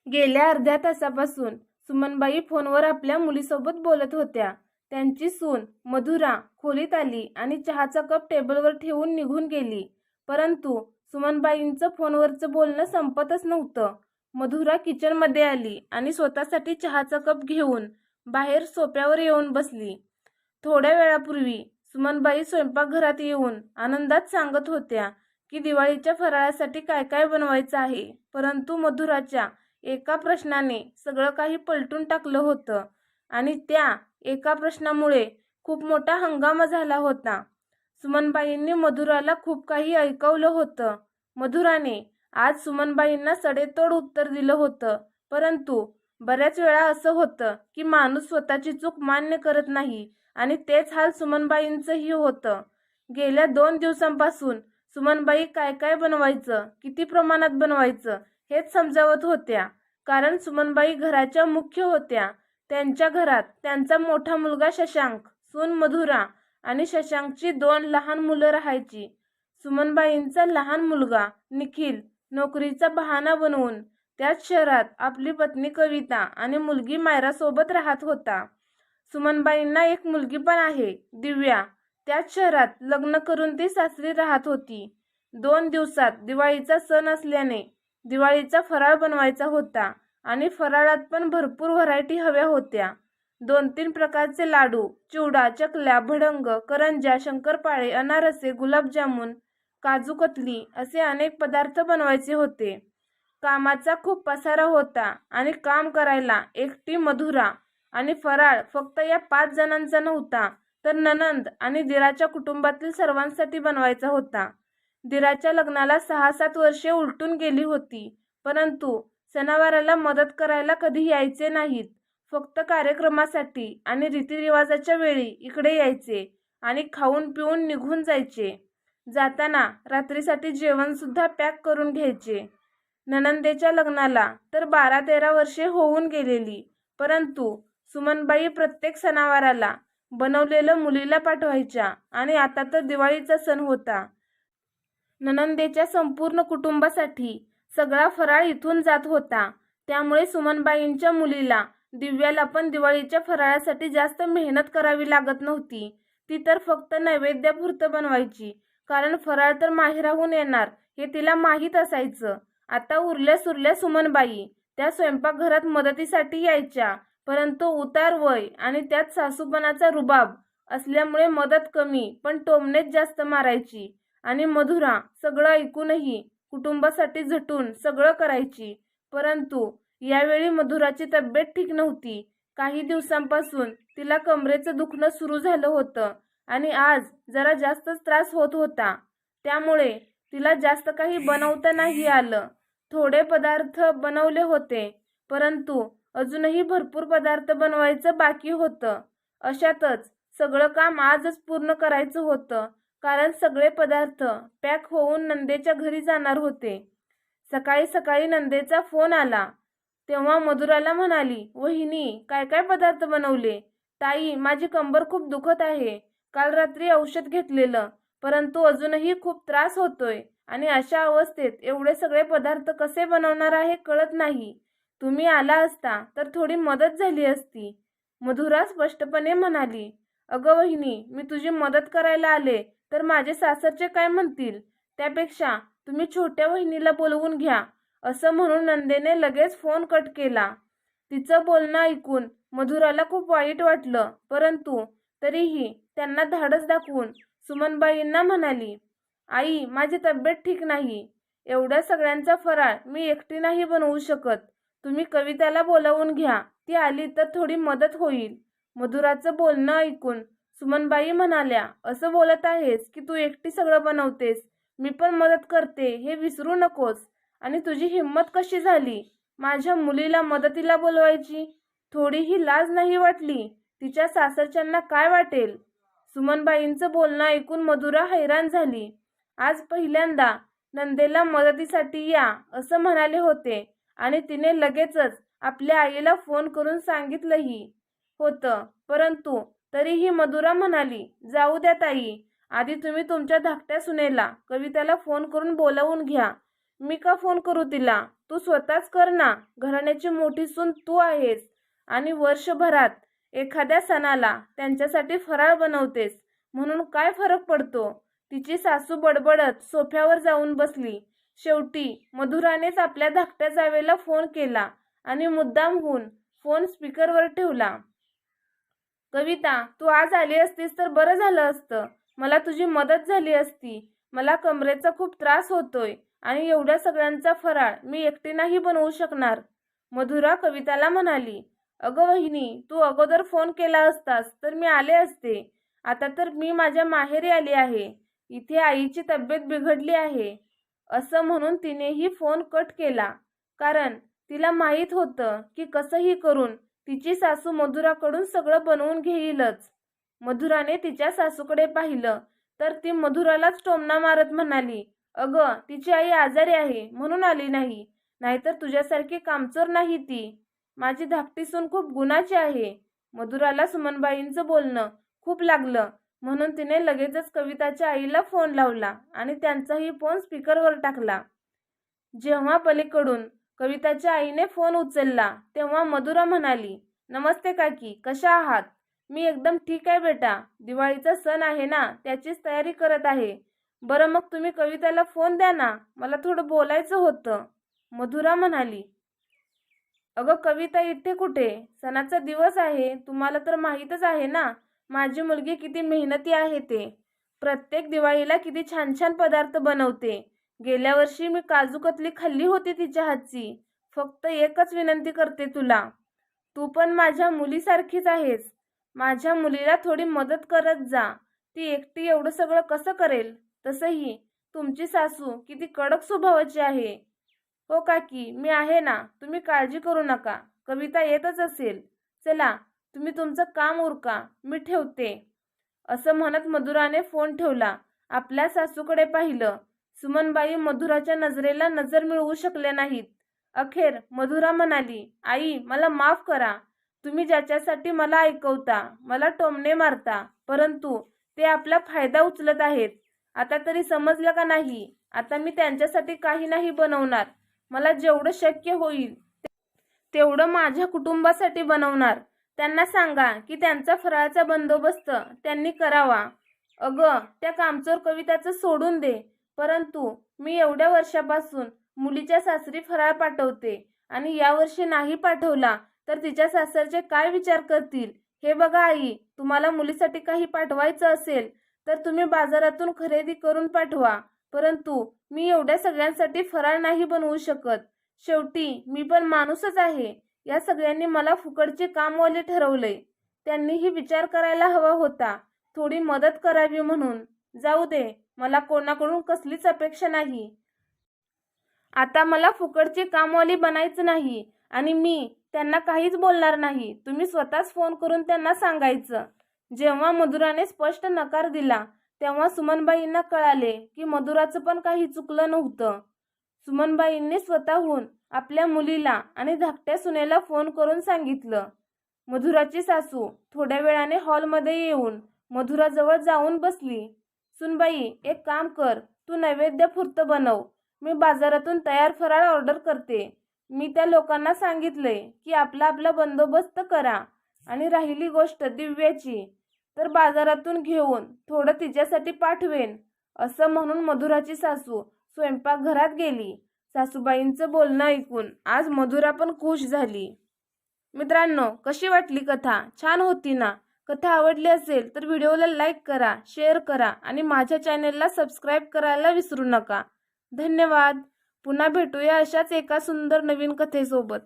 गेल्या अर्ध्या तासापासून सुमनबाई फोनवर आपल्या मुलीसोबत बोलत होत्या. त्यांची सून मधुरा खोलीत आली आणि चहाचा कप टेबलवर ठेवून निघून गेली. परंतु सुमनबाईंचं फोनवरचं बोलणं संपतच नव्हतं. मधुरा किचनमध्ये आली आणि स्वतःसाठी चहाचा कप घेऊन बाहेर सोफ्यावर येऊन बसली. थोड्या वेळापूर्वी सुमनबाई स्वयंपाकघरात येऊन आनंदात सांगत होत्या की दिवाळीच्या फराळासाठी काय काय बनवायचं आहे. परंतु मधुराच्या एका प्रश्नाने सगळं काही पलटून टाकलं होतं आणि त्या एका प्रश्नामुळे खूप मोठा हंगामा झाला होता. सुमनबाईंनी मधुराला खूप काही ऐकवलं होतं. मधुराने आज सुमनबाईंना सडेतोड उत्तर दिलं होतं. परंतु बऱ्याच वेळा असं होतं की माणूस स्वतःची चूक मान्य करत नाही आणि तेच हाल सुमनबाईंचंही होतं. गेल्या 2 दिवसांपासून सुमनबाई काय काय बनवायचं, किती प्रमाणात बनवायचं हेच समजावत होत्या. कारण सुमनबाई घराच्या मुख्य होत्या. त्यांच्या घरात त्यांचा मोठा मुलगा शशांक, सून मधुरा आणि शशांकची 2 लहान मुलं राहायची. सुमनबाईंचा लहान मुलगा निखिल नोकरीचा बहाणा बनवून त्याच शहरात आपली पत्नी कविता आणि मुलगी मायरा सोबत राहत होता. सुमनबाईंना एक मुलगी पण आहे, दिव्या. त्याच शहरात लग्न करून ती सासरी राहत होती. 2 दिवसात दिवाळीचा सण असल्याने दिवाळीचा फराळ बनवायचा होता आणि फराळात पण भरपूर व्हरायटी हव्या होत्या. 2-3 प्रकारचे लाडू, चिवडा, चकल्या, भडंग, करंज्या, शंकरपाळे, अनारसे, गुलाबजामुन, काजू कतली असे अनेक पदार्थ बनवायचे होते. कामाचा खूप पसारा होता आणि काम करायला एकटी मधुरा आणि फराळ फक्त या 5 जणांचा नव्हता, तर नणंद आणि दिराच्या कुटुंबातील सर्वांसाठी बनवायचा होता. दिराच्या लग्नाला 6-7 वर्षे उलटून गेली होती. परंतु सणावाराला मदत करायला कधी यायचे नाहीत. फक्त कार्यक्रमासाठी आणि रीतिरिवाजाच्या वेळी इकडे यायचे आणि खाऊन पिऊन निघून जायचे. जाताना रात्रीसाठी जेवण सुद्धा पॅक करून घ्यायचे. नणंदेच्या लग्नाला तर 12-13 वर्षे होऊन गेलेली. परंतु सुमनबाई प्रत्येक सणावाराला बनवलेलं मुलीला पाठवायच्या आणि आता तर दिवाळीचा सण होता. नणंदेच्या संपूर्ण कुटुंबासाठी सगळा फराळ इथून जात होता. त्यामुळे सुमनबाईंच्या मुलीला दिव्याला पण दिवाळीच्या फराळासाठी जास्त मेहनत करावी लागत नव्हती. ती तर फक्त नैवेद्यापुरतं बनवायची. कारण फराळ तर माहेराहून येणार हे तिला माहीत असायचं. आता उरल्या सुरल्या सुमनबाई त्या स्वयंपाकघरात मदतीसाठी यायच्या. परंतु उतार वय आणि त्यात सासूपणाचा रुबाब असल्यामुळे मदत कमी पण टोमणेच जास्त मारायची. आणि मधुरा सगळं ऐकूनही कुटुंबासाठी झटून सगळं करायची. परंतु यावेळी मधुराची तब्येत ठीक नव्हती. काही दिवसांपासून तिला कमरेचं दुखणं सुरू झालं होतं आणि आज जरा जास्तच त्रास होत होता. त्यामुळे तिला जास्त काही बनवता नाही आलं. थोडे पदार्थ बनवले होते, परंतु अजूनही भरपूर पदार्थ बनवायचं बाकी होतं. अशातच सगळं काम आजच पूर्ण करायचं होतं, कारण सगळे पदार्थ पॅक होऊन नंदेच्या घरी जाणार होते. सकाळी सकाळी नंदेचा फोन आला. तेव्हा मधुराला म्हणाली, वहिनी काय काय पदार्थ बनवले? ताई, माझी कंबर खूप दुखत आहे. काल रात्री औषध घेतलेलं, परंतु अजूनही खूप त्रास होतोय आणि अशा अवस्थेत एवढे सगळे पदार्थ कसे बनवणार आहे कळत नाही. तुम्ही आला असता तर थोडी मदत झाली असती. मधुरा स्पष्टपणे म्हणाली, अगं वहिनी, मी तुझी मदत करायला आले तर माझे सासरचे काय म्हणतील? त्यापेक्षा तुम्ही छोट्या वहिनीला बोलवून घ्या. असं म्हणून नंदेने लगेच फोन कट केला. तिचं बोलणं ऐकून मधुराला खूप वाईट वाटलं. परंतु तरीही त्यांना धाडस दाखवून सुमनबाईंना म्हणाली, आई, माझी तब्येत ठीक नाही. एवढ्या सगळ्यांचा फराळ मी एकटी नाही बनवू शकत. तुम्ही कविताला बोलावून घ्या. ती आली तर थोडी मदत होईल. मधुराचं बोलणं ऐकून सुमनबाई म्हणाल्या, असं बोलत आहेस की तू एकटी सगळं बनवतेस? मी पण मदत करते हे विसरू नकोस. आणि तुझी हिंमत कशी झाली माझ्या मुलीला मदतीला बोलवायची? थोडीही लाज नाही वाटली? तिच्या सासरच्यांना काय वाटेल? सुमनबाईंचं बोलणं ऐकून मधुरा हैराण झाली. आज पहिल्यांदा नंदेला मदतीसाठी या असं म्हणाले होते आणि तिने लगेचच आपल्या आईला फोन करून सांगितलंही होतं. परंतु तरीही मधुरा म्हणाली, जाऊ द्या ताई, आधी तुम्ही तुमच्या धाकट्या सुनेला कविताला फोन करून बोलावून घ्या. मी का फोन करू तिला? तू स्वतःच कर ना. घराण्याची मोठी सून तू आहेस आणि वर्षभरात एखाद्या सणाला त्यांच्यासाठी फराळ बनवतेस, म्हणून काय फरक पडतो? तिची सासू बडबडत सोफ्यावर जाऊन बसली. शेवटी मधुरानेच आपल्या धाकट्या जावेला फोन केला आणि मुद्दामहून फोन स्पीकरवर ठेवला. कविता, तू आज आली असतीस तर बरं झालं असतं. मला तुझी मदत झाली असती. मला कमरेचा खूप त्रास होतोय आणि एवढ्या सगळ्यांचा फराळ मी एकटी नाही बनवू शकणार. मधुरा कविताला म्हणाली. अगं वहिनी, तू अगोदर फोन केला असतास तर मी आले असते. आता तर मी माझ्या माहेरी आली आहे. इथे आईची तब्येत बिघडली आहे. असं म्हणून तिनेही फोन कट केला, कारण तिला माहीत होतं की कसंही करून तिची सासू मधुराकडून सगळं बनवून घेईलच. मधुराने तिच्या सासूकडे पाहिलं तर ती मधुरालाच टोमणा मारत म्हणाली, अगं तिची आई आजारी आहे म्हणून आली नाही, नाहीतर तुझ्यासारखी कामचोर नाही ती. माझी धाकटी सून खूप गुणाची आहे. मधुराला सुमनबाईंचं बोलणं खूप लागलं, म्हणून तिने लगेचच कविताच्या आईला फोन लावला आणि त्यांचाही फोन स्पीकरवर टाकला. जेव्हा पलीकडून कविताच्या आईने फोन उचलला तेव्हा मधुरा म्हणाली, नमस्ते काकी, कशा आहात? मी एकदम ठीक आहे बेटा. दिवाळीचा सण आहे ना, त्याचीच तयारी करत आहे. बरं मग तुम्ही कविताला फोन द्या ना, मला थोडं बोलायचं होतं. मधुरा म्हणाली. अगं कविता, इथे कुठे? सणाचा दिवस आहे, तुम्हाला तर माहीतच आहे ना माझी मुलगी किती मेहनती आहे ते. प्रत्येक दिवाळीला किती छान छान पदार्थ बनवते. गेल्या वर्षी मी काजू कतली खाल्ली होती तिच्या हातची. फक्त एकच विनंती करते तुला, तू पण माझ्या मुलीसारखीच आहेस. माझ्या मुलीला थोडी मदत करत जा. ती एकटी एवढं सगळं कसं करेल? तसंही तुमची सासू किती कडक स्वभावाची आहे. हो काकी, मी आहे ना, तुम्ही काळजी करू नका. कविता येतच असेल. चला तुम्ही तुमचं काम उरका, मी ठेवते. असं म्हणत मधुराने फोन ठेवला. आपल्या सासूकडे पाहिलं. सुमनबाई मधुराच्या नजरेला नजर मिळवू शकले नाहीत. अखेर मधुरा म्हणाली, आई मला माफ करा. तुम्ही ज्याच्यासाठी मला ऐकवता, मला टोमणे मारता, परंतु ते आपला फायदा उचलत आहेत. आता तरी समजलं का नाही? आता मी त्यांच्यासाठी काही नाही बनवणार. मला जेवढं शक्य होईल तेवढं माझ्या कुटुंबासाठी बनवणार. त्यांना सांगा की त्यांचा फराळाचा बंदोबस्त त्यांनी करावा. अगं त्या कामचोर कविताचं सोडून दे, परंतु मी एवढ्या वर्षापासून मुलीच्या सासरी फराळ पाठवते आणि यावर्षी नाही पाठवला तर तिच्या सासरचे काय विचार करतील? हे बघा आई, तुम्हाला मुलीसाठी काही पाठवायचं असेल तर तुम्ही बाजारातून खरेदी करून पाठवा, परंतु मी एवढ्या सगळ्यांसाठी फराळ नाही बनवू शकत. शेवटी मी पण माणूसच आहे. या सगळ्यांनी मला फुकटचे कामवाले ठरवले. त्यांनीही विचार करायला हवा होता, थोडी मदत करावी म्हणून. जाऊ दे, मला कोणाकडून कसलीच अपेक्षा नाही. आता मला फुकटचे कामवाली बनायचं नाही आणि मी त्यांना काहीच बोलणार नाही. तुम्ही स्वतःच फोन करून त्यांना सांगायचं. जेव्हा मधुराने स्पष्ट नकार दिला तेव्हा सुमनबाईंना कळाले की मधुराचं पण काही चुकलं नव्हतं. सुमनबाईंनी स्वतःहून आपल्या मुलीला आणि धाकट्या सुनेला फोन करून सांगितलं. मधुराची सासू थोड्या वेळाने हॉलमध्ये येऊन मधुराजवळ जाऊन बसली. सुनबाई, एक काम कर, तू नैवेद्यापुरतं बनव. मी बाजारातून तयार फराळ ऑर्डर करते. मी त्या लोकांना सांगितलंय की आपला आपला बंदोबस्त करा आणि राहिली गोष्ट दिव्याची तर बाजारातून घेऊन थोडं तिच्यासाठी पाठवेन. असं म्हणून मधुराची सासू स्वयंपाकघरात गेली. सासूबाईंचं बोलणं ऐकून आज मधुरा पण खुश झाली. मित्रांनो, कशी वाटली कथा? छान होती ना? कथा आवडली असेल तर व्हिडिओला लाईक करा, शेअर करा आणि माझ्या चॅनेलला सबस्क्राईब करायला विसरू नका. धन्यवाद. पुन्हा भेटूया अशाच एका सुंदर नवीन कथेसोबत.